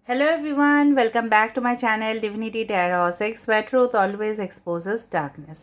Hello everyone, welcome back to my channel Divinity Tarot 6 where truth always exposes darkness।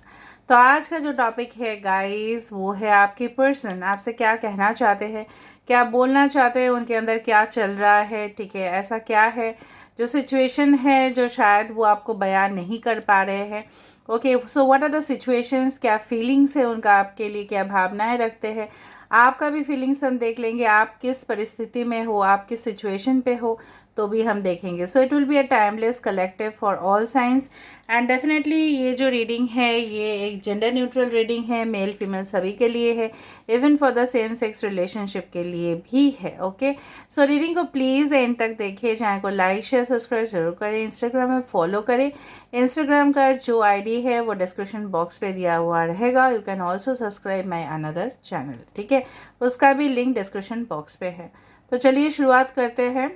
तो आज का जो topic है गाइस वो है आपके पर्सन आपसे क्या कहना चाहते हैं, क्या बोलना चाहते हैं, उनके अंदर क्या चल रहा है। ठीक है, ऐसा क्या है जो सिचुएशन है जो शायद वो आपको बयान नहीं कर पा रहे हैं। Okay, so what are the situations, क्या फीलिंग्स है उनका आपके लिए, क्या भावनाएं रखते हैं। आपका भी फीलिंग्स हम देख लेंगे, आप किस परिस्थिति में हो, आप किस सिचुएशन पे हो तो भी हम देखेंगे। So it will be a timeless collective for all science and definitely ये जो रीडिंग है ये एक जेंडर न्यूट्रल रीडिंग है, मेल फीमेल सभी के लिए है, even for the same sex relationship के लिए भी है। ओके, सो रीडिंग को प्लीज़ एंड तक देखिए, चैनल को लाइक शेयर सब्सक्राइब जरूर करें, इंस्टाग्राम में फॉलो करें। इंस्टाग्राम का जो आईडी है वो डिस्क्रिप्शन बॉक्स पे दिया हुआ रहेगा। You can also subscribe my another channel, ठीक है, उसका भी लिंक डिस्क्रिप्शन बॉक्स पे है। तो चलिए शुरुआत करते हैं।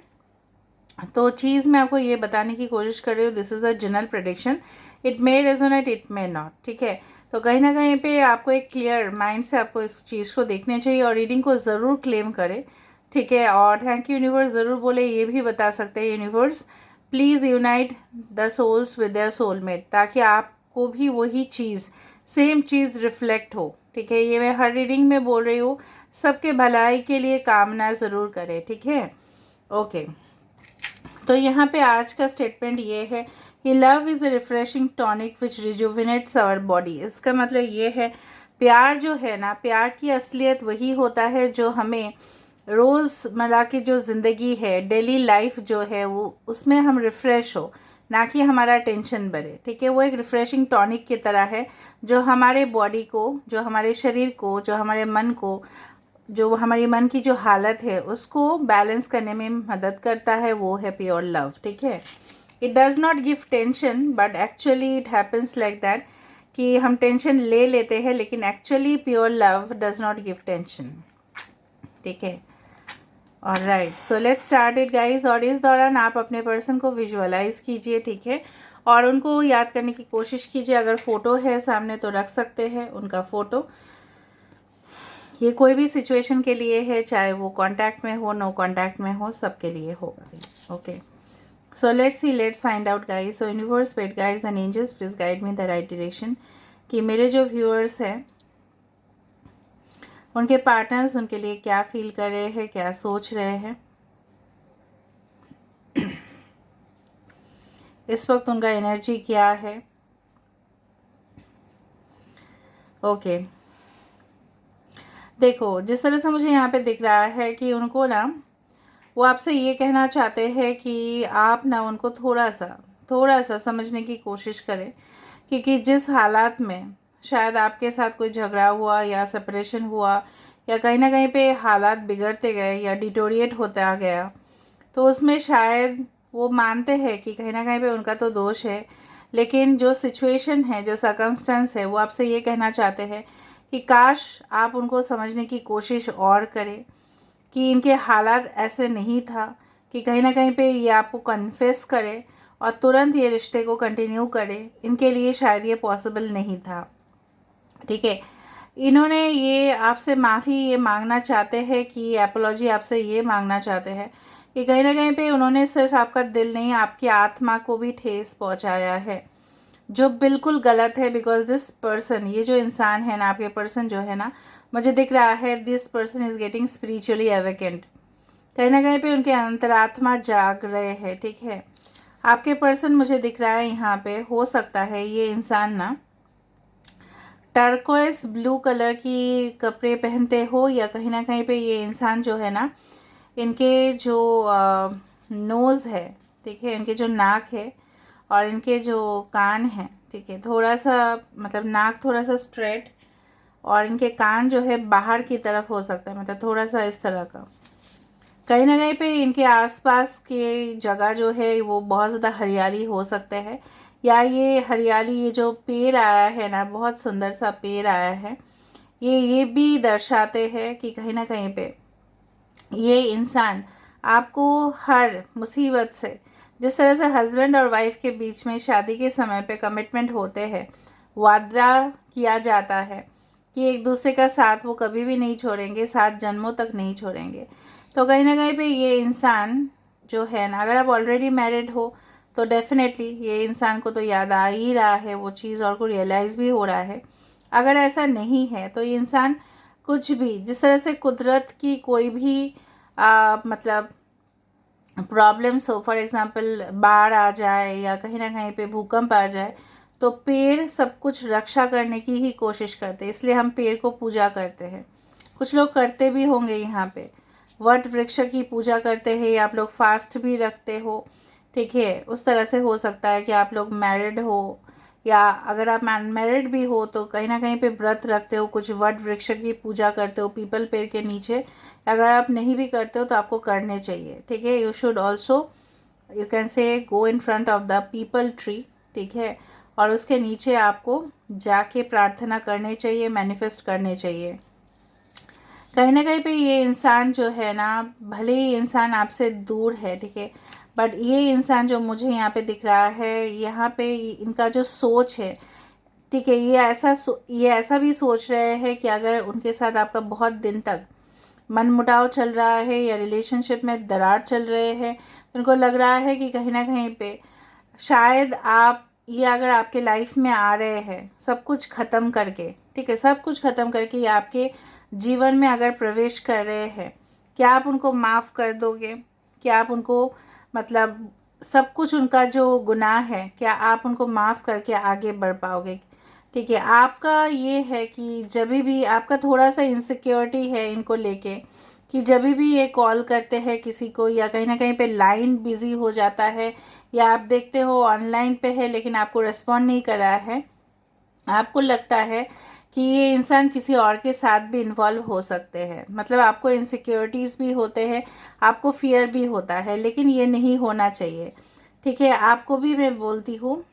तो चीज़ मैं आपको ये बताने की कोशिश कर रही हूँ, this is a general prediction, it may resonate it may not. ठीक है, तो कहीं ना कहीं पे आपको एक क्लियर माइंड से आपको इस चीज़ को देखना चाहिए और रीडिंग को ज़रूर क्लेम करें। ठीक है, और थैंक यू यूनिवर्स ज़रूर बोले, ये भी बता सकते हैं universe please unite the souls with their soulmate, ताकि आपको भी वही चीज़ सेम चीज़ रिफ्लेक्ट हो। ठीक है, ये मैं हर रीडिंग में बोल रही हूँ, सबके भलाई के लिए कामना ज़रूर करें। ठीक है, ओके। तो यहाँ पे आज का स्टेटमेंट ये है कि love is a refreshing tonic which rejuvenates our body. इसका मतलब ये है प्यार जो है ना, प्यार की असलियत वही होता है जो हमें रोज़मर्रा की जो ज़िंदगी है, डेली लाइफ जो है वो उसमें हम रिफ़्रेश हो, ना कि हमारा टेंशन बढ़े। ठीक है, वो एक रिफ़्रेशिंग टॉनिक की तरह है जो हमारे बॉडी को, जो हमारे शरीर को, जो हमारे मन को, जो हमारी मन की जो हालत है उसको बैलेंस करने में मदद करता है, वो है प्योर लव। ठीक है, it does not give tension but actually it happens like that कि हम टेंशन ले लेते हैं, लेकिन actually pure love does not give tension. ठीक है, alright, so let's start it guys. और इस दौरान आप अपने पर्सन को विजुअलाइज कीजिए, ठीक है, और उनको याद करने की कोशिश कीजिए। अगर फ़ोटो है सामने तो रख सकते हैं उनका फ़ोटो। ये कोई भी सिचुएशन के लिए है, चाहे वो कांटेक्ट में हो, नो कांटेक्ट में हो, सबके लिए होगा। Okay, so let's see, let's find out guys. So universe, spirit guides and angels please guide me the right direction कि मेरे जो व्यूअर्स हैं उनके पार्टनर्स उनके लिए क्या फील कर रहे हैं, क्या सोच रहे हैं इस वक्त, उनका एनर्जी क्या है। ओके, देखो जिस तरह से मुझे यहाँ पे दिख रहा है कि उनको ना, वो आपसे ये कहना चाहते हैं कि आप ना उनको थोड़ा सा समझने की कोशिश करें, क्योंकि जिस हालात में शायद आपके साथ कोई झगड़ा हुआ या सेपरेशन हुआ या कहीं ना कहीं पे हालात बिगड़ते गए या डिटोरिएट होता गया, तो उसमें शायद वो मानते हैं कि कहीं ना कहीं पे उनका तो दोष है, लेकिन जो सिचुएशन है, जो सर्कमस्टेंस है, वो आपसे ये कहना चाहते हैं कि काश आप उनको समझने की कोशिश और करें कि इनके हालात ऐसे नहीं था, कि कहीं ना कहीं पे ये आपको कन्फेस करे और तुरंत ये रिश्ते को कंटिन्यू करे, इनके लिए शायद ये पॉसिबल नहीं था। ठीक है, इन्होंने ये आपसे माफ़ी ये मांगना चाहते हैं कि एपोलॉजी आपसे ये मांगना चाहते हैं कि कहीं ना कहीं पे उन्होंने सिर्फ आपका दिल नहीं, आपकी आत्मा को भी ठेस पहुंचाया है, जो बिल्कुल गलत है। बिकॉज दिस पर्सन, ये जो इंसान है ना, आपके पर्सन जो है ना, मुझे दिख रहा है this person is getting spiritually awakened. कहीं ना कहीं पे उनके अंतरात्मा जाग रहे हैं। ठीक है, आपके पर्सन मुझे दिख रहा है यहाँ पे, हो सकता है ये इंसान ना टर्कोइस ब्लू कलर की कपड़े पहनते हो, या कहीं ना कहीं पे ये इंसान जो है ना, इनके जो नोज़ है, ठीक है, इनके जो नाक है और इनके जो कान हैं, ठीक है, थोड़ा सा मतलब नाक थोड़ा सा स्ट्रेट और इनके कान जो है बाहर की तरफ हो सकता है, मतलब थोड़ा सा इस तरह का। कहीं ना कहीं पे इनके आसपास के जगह जो है वो बहुत ज़्यादा हरियाली हो सकते हैं, या ये हरियाली, ये जो पेड़ आया है ना, बहुत सुंदर सा पेड़ आया है, ये भी दर्शाते हैं कि कहीं ना कहीं पे ये इंसान आपको हर मुसीबत से, जिस तरह से हस्बैंड और वाइफ के बीच में शादी के समय पे कमिटमेंट होते हैं, वादा किया जाता है कि एक दूसरे का साथ वो कभी भी नहीं छोड़ेंगे, 7 जन्मों तक नहीं छोड़ेंगे, तो कहीं ना कहीं पे ये इंसान जो है ना, अगर आप ऑलरेडी मैरिड हो तो डेफिनेटली ये इंसान को तो याद आ ही रहा है वो चीज़ और को रियलाइज़ भी हो रहा है। अगर ऐसा नहीं है तो ये इंसान कुछ भी, जिस तरह से कुदरत की कोई भी मतलब प्रॉब्लम्स हो, फॉर एग्ज़ाम्पल बाढ़ आ जाए या कहीं ना कहीं पे भूकंप आ जाए, तो पेड़ सब कुछ रक्षा करने की ही कोशिश करते हैं, इसलिए हम पेड़ को पूजा करते हैं। कुछ लोग करते भी होंगे यहाँ पे, वट वृक्ष की पूजा करते हैं, या आप लोग फास्ट भी रखते हो, ठीक है। उस तरह से हो सकता है कि आप लोग मैरिड हो, या अगर आप अनमैरिड भी हो तो कहीं ना कहीं पे व्रत रखते हो, कुछ वट वृक्ष की पूजा करते हो पीपल पेड़ के नीचे। अगर आप नहीं भी करते हो तो आपको करने चाहिए, ठीक है। You should also, you can say go in front of the people tree, ठीक है, और उसके नीचे आपको जाके प्रार्थना करनी चाहिए, मैनिफेस्ट करने चाहिए। कहीं ना कहीं पे ये इंसान जो है ना, भले ही इंसान आपसे दूर है, ठीक है, बट ये इंसान जो मुझे यहाँ पे दिख रहा है, यहाँ पे इनका जो सोच है, ठीक है, ये ऐसा भी सोच रहे हैं कि अगर उनके साथ आपका बहुत दिन तक मनमुटाव चल रहा है या रिलेशनशिप में दरार चल रहे हैं, उनको लग रहा है कि कहीं ना कहीं पे शायद आप, ये अगर आपके लाइफ में आ रहे हैं सब कुछ ख़त्म करके, ठीक है, सब कुछ ख़त्म करके ये आपके जीवन में अगर प्रवेश कर रहे हैं, क्या आप उनको माफ़ कर दोगे? क्या आप उनको, मतलब सब कुछ उनका जो गुनाह है, क्या आप उनको माफ़ करके आगे बढ़ पाओगे? ठीक है, आपका ये है कि जब भी आपका थोड़ा सा इनसिक्योरिटी है इनको लेके, कि जब भी ये कॉल करते हैं किसी को, या कहीं ना कहीं पे लाइन बिज़ी हो जाता है, या आप देखते हो ऑनलाइन पे है लेकिन आपको रिस्पॉन्ड नहीं कर रहा है, आपको लगता है कि ये इंसान किसी और के साथ भी इन्वॉल्व हो सकते हैं। मतलब आपको इनसिक्योरिटीज़ भी होते हैं, आपको फियर भी होता है, लेकिन ये नहीं होना चाहिए, ठीक है। आपको भी मैं बोलती हूँ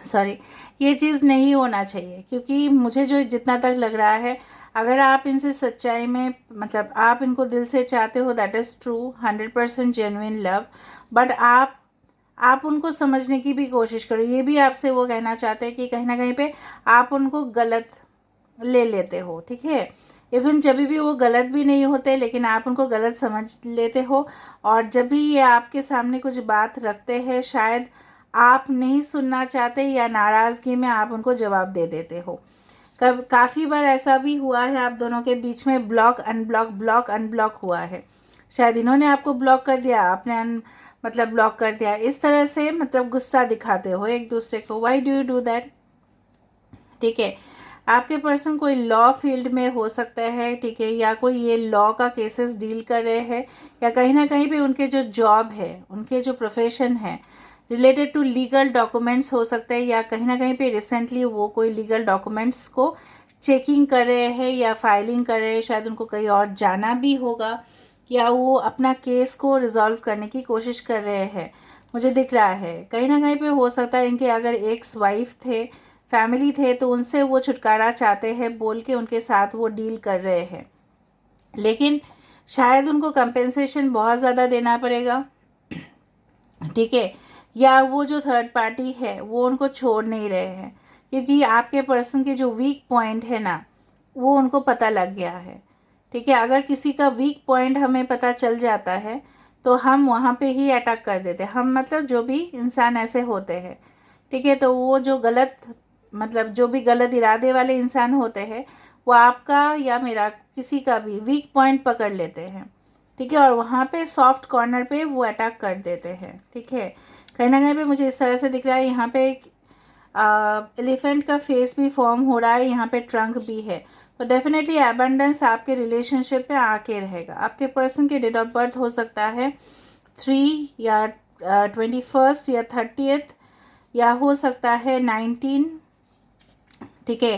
सॉरी, ये चीज़ नहीं होना चाहिए, क्योंकि मुझे जो जितना तक लग रहा है, अगर आप इनसे सच्चाई में, मतलब आप इनको दिल से चाहते हो, that is true, 100% genuine love, but आप उनको समझने की भी कोशिश करो। ये भी आपसे वो कहना चाहते हैं कि कहीं ना कहीं पे आप उनको गलत ले लेते हो, ठीक है। इवन जब भी वो गलत भी नहीं होते लेकिन आप उनको गलत समझ लेते हो, और जब भी ये आपके सामने कुछ बात रखते हैं, शायद आप नहीं सुनना चाहते या नाराज़गी में आप उनको जवाब दे देते हो। काफ़ी बार ऐसा भी हुआ है आप दोनों के बीच में, ब्लॉक अनब्लॉक हुआ है। शायद इन्होंने आपको ब्लॉक कर दिया, आपने मतलब ब्लॉक कर दिया, इस तरह से मतलब गुस्सा दिखाते हो एक दूसरे को। Why do you do that? ठीक है, आपके पर्सन कोई लॉ फील्ड में हो सकता है, ठीक है, या कोई ये लॉ का केसेस डील कर रहे हैं, या कहीं ना कहीं पे उनके जो जॉब है, उनके जो प्रोफेशन है, रिलेटेड टू लीगल डॉक्यूमेंट्स हो सकते हैं, या कहीं ना कहीं पे रिसेंटली वो कोई लीगल डॉक्यूमेंट्स को चेकिंग कर रहे हैं या फाइलिंग कर रहे हैं, शायद उनको कहीं और जाना भी होगा, या वो अपना केस को रिजॉल्व करने की कोशिश कर रहे हैं, मुझे दिख रहा है। कहीं ना कहीं पे हो सकता है इनके अगर एक्स वाइफ थे, फैमिली थे, तो उनसे वो छुटकारा चाहते हैं बोल के उनके साथ वो डील कर रहे हैं, लेकिन शायद उनको कंपेंसेशन बहुत ज़्यादा देना पड़ेगा, ठीक है, या वो जो थर्ड पार्टी है वो उनको छोड़ नहीं रहे हैं, क्योंकि आपके पर्सन के जो वीक पॉइंट है ना, वो उनको पता लग गया है, ठीक है। अगर किसी का वीक पॉइंट हमें पता चल जाता है तो हम वहाँ पे ही अटैक कर देते हैं, हम मतलब जो भी इंसान ऐसे होते हैं, ठीक है, तो वो जो गलत, मतलब जो भी गलत इरादे वाले इंसान होते हैं, वो आपका या मेरा किसी का भी वीक पॉइंट पकड़ लेते हैं, ठीक है, और वहाँ पे सॉफ्ट कॉर्नर पे वो अटैक कर देते हैं, ठीक है। कहीं ना कहीं पे मुझे इस तरह से दिख रहा है, यहाँ पे एक एलिफेंट का फेस भी फॉर्म हो रहा है, यहाँ पे ट्रंक भी है, तो डेफिनेटली एबंडेंस आपके रिलेशनशिप में आके रहेगा। आपके पर्सन के डेट ऑफ बर्थ हो सकता है 3 या 21 या 30, या हो सकता है 19, ठीक है।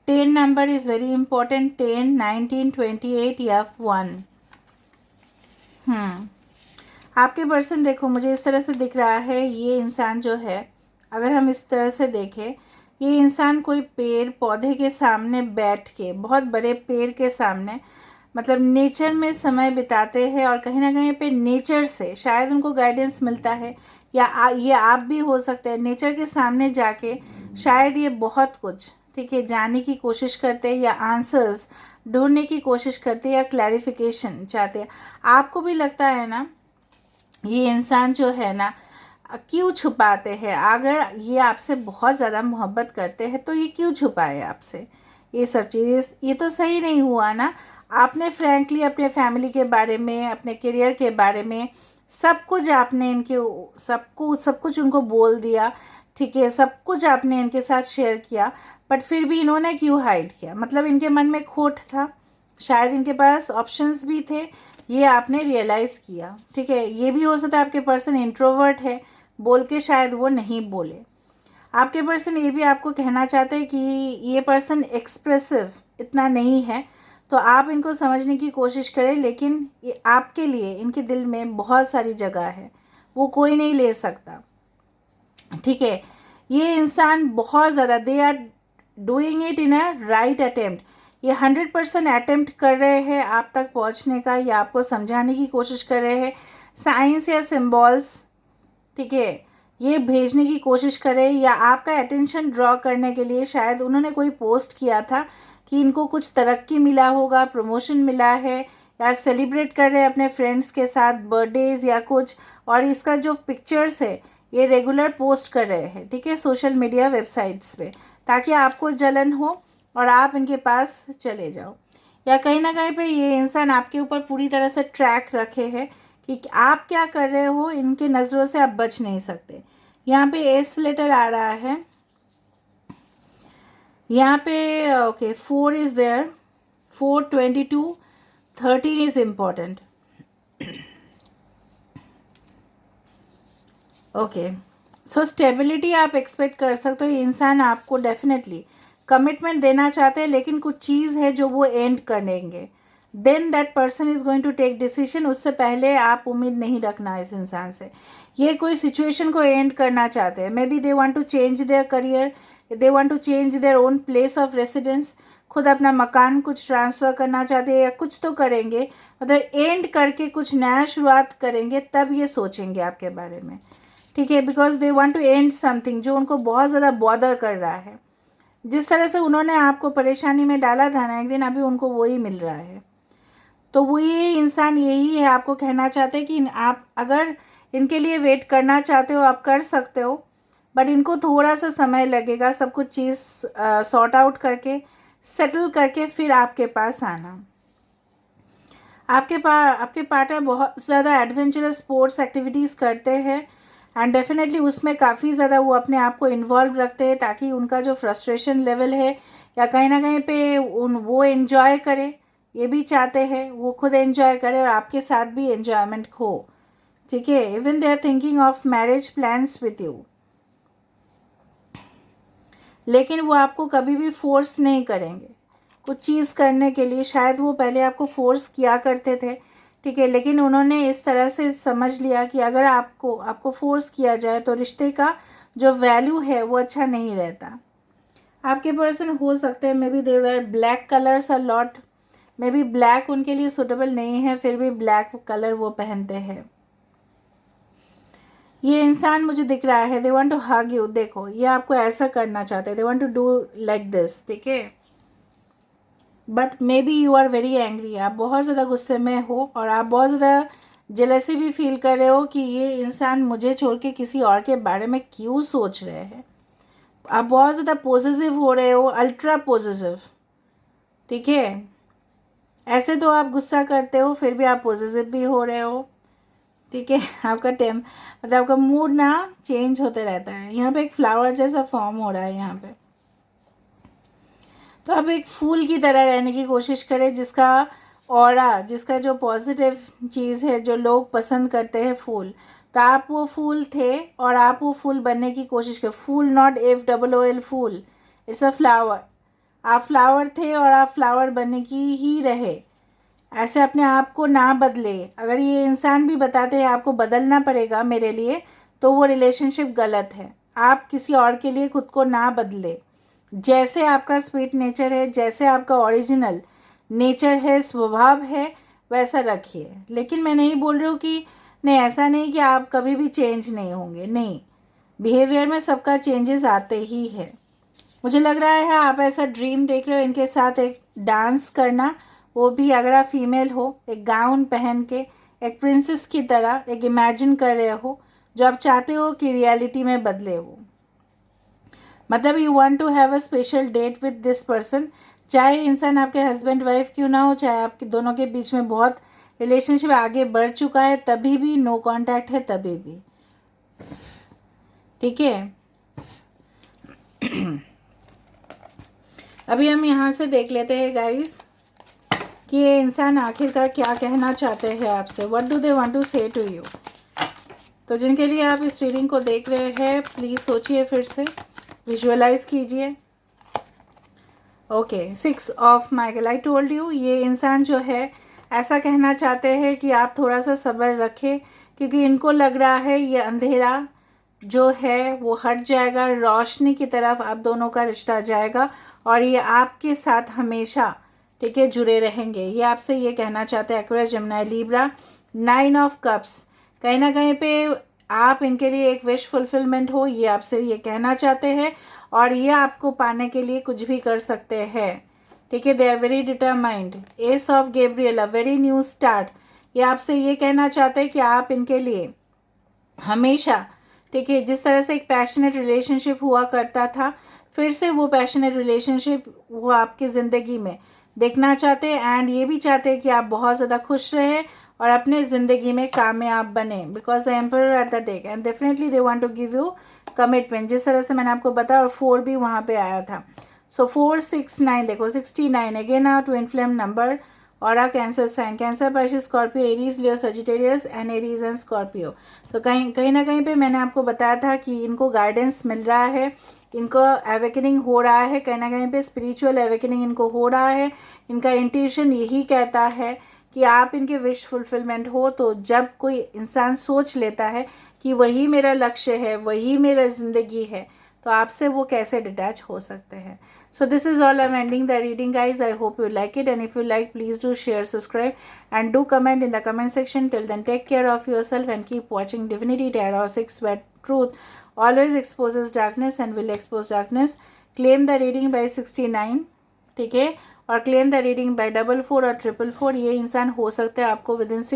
10 नंबर इज़ वेरी इंपॉर्टेंट, 10, 19, 28 या 1। आपके पर्सन देखो मुझे इस तरह से दिख रहा है, ये इंसान जो है, अगर हम इस तरह से देखें, ये इंसान कोई पेड़ पौधे के सामने बैठ के, बहुत बड़े पेड़ के सामने, मतलब नेचर में समय बिताते हैं, और कहीं ना कहीं पे नेचर से शायद उनको गाइडेंस मिलता है, या ये आप भी हो सकते हैं, नेचर के सामने जाके शायद ये बहुत कुछ, ठीक है, जानने की कोशिश करते हैं, या आंसर्स ढूंढने की कोशिश करते हैं, या क्लैरिफिकेशन चाहते हैं। आपको भी लगता है ना ये इंसान जो है ना, क्यों छुपाते हैं? अगर ये आपसे बहुत ज़्यादा मोहब्बत करते हैं तो ये क्यों छुपाए आपसे ये सब चीज़? ये तो सही नहीं हुआ ना। आपने फ्रैंकली अपने फैमिली के बारे में, अपने करियर के बारे में सब कुछ आपने इनके सब कुछ उनको बोल दिया, ठीक है, सब कुछ आपने इनके साथ शेयर किया, बट फिर भी इन्होंने क्यों हाइड किया? मतलब इनके मन में खोट था, शायद इनके पास ऑप्शंस भी थे, ये आपने रियलाइज़ किया, ठीक है। ये भी हो सकता है आपके पर्सन इंट्रोवर्ट है, बोल के शायद वो नहीं बोले। आपके पर्सन ये भी आपको कहना चाहते हैं कि ये पर्सन एक्सप्रेसिव इतना नहीं है, तो आप इनको समझने की कोशिश करें, लेकिन ये आपके लिए इनके दिल में बहुत सारी जगह है, वो कोई नहीं ले सकता, ठीक है। ये इंसान बहुत ज़्यादा, they are doing it in a right attempt, ये 100% अटेम्प्ट कर रहे हैं आप तक पहुंचने का, या आपको समझाने की कोशिश कर रहे हैं, साइंस या सिम्बॉल्स, ठीक है, ये भेजने की कोशिश करें, या आपका अटेंशन ड्रॉ करने के लिए शायद उन्होंने कोई पोस्ट किया था कि इनको कुछ तरक्की मिला होगा, प्रमोशन मिला है, या सेलिब्रेट कर रहे हैं अपने फ्रेंड्स के साथ बर्थडेज या कुछ, और इसका जो पिक्चर्स है ये रेगुलर पोस्ट कर रहे हैं, ठीक है, सोशल मीडिया वेबसाइट्स पे, ताकि आपको जलन हो और आप इनके पास चले जाओ। या कहीं ना कहीं पे ये इंसान आपके ऊपर पूरी तरह से ट्रैक रखे हैं कि आप क्या कर रहे हो, इनके नज़रों से आप बच नहीं सकते। यहाँ पे एस लेटर आ रहा है, यहाँ पे okay 4 is there, 4, 22, 13 is important, okay. So stability आप एक्सपेक्ट कर सकते हो, ये इंसान आपको डेफिनेटली कमिटमेंट देना चाहते हैं, लेकिन कुछ चीज़ है जो वो एंड कर देंगे, then that person is going to take decision. उससे पहले आप उम्मीद नहीं रखना इस इंसान से। ये कोई सिचुएशन को एंड करना चाहते हैं, maybe they want to change their career, they want to change their own place of residence, खुद अपना मकान कुछ ट्रांसफ़र करना चाहते हैं, या कुछ तो करेंगे, मतलब एंड करके कुछ नया शुरुआत करेंगे, तब ये सोचेंगे आपके बारे में, ठीक है, because they want to end something जो उनको बहुत ज़्यादा बॉदर कर रहा है। जिस तरह से उन्होंने आपको परेशानी में डाला था ना एक दिन, अभी उनको वही मिल रहा है। तो वो ये इंसान यही है, आपको कहना चाहते हैं कि आप अगर इनके लिए वेट करना चाहते हो आप कर सकते हो, बट इनको थोड़ा सा समय लगेगा सब कुछ चीज़ सॉर्ट आउट करके, सेटल करके फिर आपके पास आना। आपके पार्टनर बहुत ज़्यादा एडवेंचरस स्पोर्ट्स एक्टिविटीज़ करते हैं, एंड डेफिनेटली उसमें काफ़ी ज़्यादा वो अपने आप को इन्वॉल्व रखते हैं, ताकि उनका जो फ्रस्ट्रेशन लेवल है या कहीं ना कहीं पे वो एंजॉय करे, ये भी चाहते हैं वो खुद एंजॉय करे और आपके साथ भी एंजॉयमेंट हो, ठीक है। Even they are thinking of marriage plans with you, लेकिन वो आपको कभी भी फोर्स नहीं करेंगे कुछ चीज़ करने के लिए। शायद वो पहले आपको फोर्स किया करते थे, ठीक है, लेकिन उन्होंने इस तरह से समझ लिया कि अगर आपको फोर्स किया जाए तो रिश्ते का जो वैल्यू है वो अच्छा नहीं रहता। आपके पर्सन हो सकते हैं maybe they wear black colours a lot, maybe black उनके लिए सूटेबल नहीं है, फिर भी ब्लैक कलर वो पहनते हैं। ये इंसान मुझे दिख रहा है, they want to hug you, देखो ये आपको ऐसा करना चाहते हैं, they want to do like this, ठीक है, but maybe you are very angry, आप बहुत ज़्यादा गुस्से में हो और आप बहुत ज़्यादा जेलसी भी फील कर रहे हो कि ये इंसान मुझे छोड़ के किसी और के बारे में क्यों सोच रहे हैं। आप बहुत ज़्यादा पॉजिटिव हो रहे हो, अल्ट्रा पॉजिटिव, ठीक है। ऐसे तो आप गुस्सा करते हो, फिर भी आप पॉजिटिव भी हो रहे हो, ठीक है। आपका मतलब आपका मूड ना चेंज होते रहता है। यहाँ पे एक फ्लावर जैसा फॉर्म हो रहा है यहाँ पे, तो आप एक फूल की तरह रहने की कोशिश करें, जिसका ऑरा, जिसका जो पॉजिटिव चीज़ है, जो लोग पसंद करते हैं फूल, तो आप वो फूल थे और आप वो फूल बनने की कोशिश करें। फूल नॉट FOOL फूल, इट्स अ फ्लावर। आप फ्लावर थे और आप फ्लावर बनने की ही रहे। ऐसे अपने आप को ना बदले। अगर ये इंसान भी बताते हैं आपको बदलना पड़ेगा मेरे लिए, तो वो रिलेशनशिप गलत है। आप किसी और के लिए खुद को ना बदले। जैसे आपका स्वीट नेचर है, जैसे आपका ओरिजिनल नेचर है, स्वभाव है, वैसा रखिए। लेकिन मैं नहीं बोल रही हूँ कि नहीं, ऐसा नहीं कि आप कभी भी चेंज नहीं होंगे, नहीं, बिहेवियर में सबका चेंजेस आते ही है। मुझे लग रहा है आप ऐसा ड्रीम देख रहे हो इनके साथ एक डांस करना, वो भी अगर आप फीमेल हो, एक गाउन पहन के एक प्रिंसेस की तरह एक इमेजिन कर रहे हो जो आप चाहते हो कि रियलिटी में बदले वो। मतलब you want to have a special date with this person, चाहे इंसान आपके हस्बैंड वाइफ क्यों ना हो, चाहे आपके दोनों के बीच में बहुत रिलेशनशिप आगे बढ़ चुका है तभी भी, नो कांटेक्ट है तभी भी, ठीक है। अभी हम यहाँ से देख लेते हैं गाइस कि ये इंसान आखिरकार क्या कहना चाहते हैं आपसे, what do they want to say to you. तो जिनके लिए आप इस रीडिंग को देख रहे हैं प्लीज़ सोचिए, फिर से विजुअलाइज कीजिए। Okay, 6 of Michael, I told you, ये इंसान जो है ऐसा कहना चाहते हैं कि आप थोड़ा सा सब्र रखें, क्योंकि इनको लग रहा है ये अंधेरा जो है वो हट जाएगा, रोशनी की तरफ आप दोनों का रिश्ता जाएगा और ये आपके साथ हमेशा, ठीक है, जुड़े रहेंगे। ये आपसे ये कहना चाहते हैं। Aquarius, Gemini, Libra, 9 of cups, कहीं ना कहीं पे आप इनके लिए एक विश फुलफिलमेंट हो, ये आपसे ये कहना चाहते हैं और ये आपको पाने के लिए कुछ भी कर सकते हैं, ठीक है। They are very determined. Ace of Gabriel, a very new start, ये आपसे ये कहना चाहते हैं कि आप इनके लिए हमेशा, ठीक है, जिस तरह से एक पैशनेट रिलेशनशिप हुआ करता था, फिर से वो पैशनेट रिलेशनशिप वो आपकी ज़िंदगी में देखना चाहते हैं। एंड ये भी चाहते हैं कि आप बहुत ज़्यादा खुश रहे और अपने ज़िंदगी में कामयाब बने, because the emperor at the deck, and definitely they want to give you commitment, जिस तरह से मैंने आपको बताया। और 4 भी वहाँ पे आया था। सो 4, 6, 9, देखो 69 again a twin flame number. और a Cancer sign, Cancer, Pisces, Scorpio, Aries, Leo, Sagittarius and Aries and Scorpio. तो कहीं ना कहीं पे मैंने आपको बताया था कि इनको गाइडेंस मिल रहा है, इनको अवेकनिंग हो रहा है, कहीं ना कहीं पे स्पिरिचुअल अवेकनिंग इनको हो रहा है। इनका इंट्यूशन यही कहता है कि आप इनके विश फुलफिलमेंट हो। तो जब कोई इंसान सोच लेता है कि वही मेरा लक्ष्य है, वही मेरा ज़िंदगी है, तो आपसे वो कैसे डिटैच हो सकते हैं। So this is all, I'm ending the reading guys. I hope you like it, and if you like, please do share, subscribe and do comment in the comment section. Till then, take care of yourself and keep watching Divinity Tarot 6, where truth always exposes darkness and will expose darkness. Claim the reading by 69, ठीक है, और claim the reading by 44 और 444। ये इंसान हो सकता है आपको within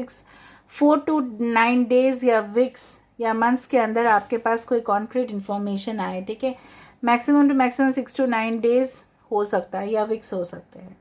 4 to 9 days या वीक्स या मंथ्स के अंदर आपके पास कोई कॉन्क्रीट इन्फॉर्मेशन आए, ठीक है। Maximum to maximum 6 to 9 days हो सकता है या वीक्स हो सकते हैं।